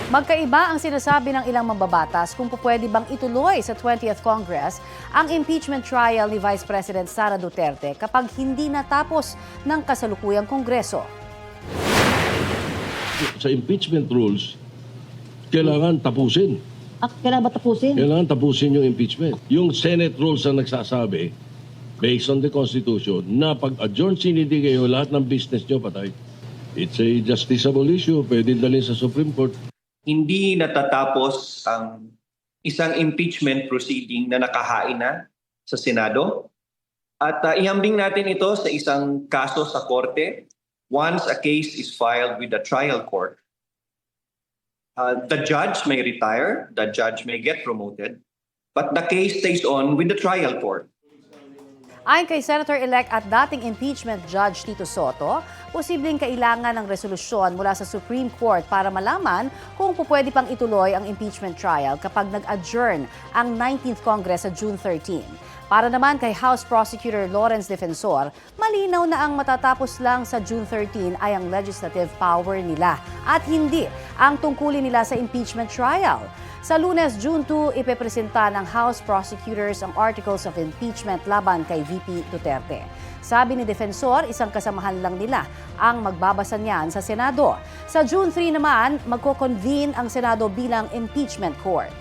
Magkaiba ang sinasabi ng ilang mambabatas kung pupwede bang ituloy sa 20th Congress ang impeachment trial ni Vice President Sara Duterte kapag hindi natapos ng kasalukuyang Kongreso. Sa impeachment rules, kailangan tapusin. Kailangan ba tapusin? Kailangan tapusin yung impeachment. Yung Senate rules ang nagsasabi, based on the Constitution, na pag-adjourn sinidi kayo, lahat ng business nyo patay. It's a justiciable issue, pwede dalhin sa Supreme Court. Hindi natatapos ang isang impeachment proceeding na nakahain na sa Senado. At ihambing natin ito sa isang kaso sa korte. Once a case is filed with the trial court, the judge may retire, the judge may get promoted, but the case stays on with the trial court. Ayon kay Senator-elect at dating impeachment judge Tito Soto, posibleng kailangan ng resolusyon mula sa Supreme Court para malaman kung pupwede pang ituloy ang impeachment trial kapag nag-adjourn ang 19th Congress sa June 13. Para naman kay House Prosecutor Lawrence Defensor, malinaw na ang matatapos lang sa June 13 ay ang legislative power nila at hindi ang tungkulin nila sa impeachment trial. Sa Lunes, June 2, ipepresenta ng House Prosecutors ang Articles of Impeachment laban kay VP Duterte. Sabi ni Defensor, isang kasamahan lang nila ang magbabasa niyan sa Senado. Sa June 3 naman, magko-convene ang Senado bilang impeachment court.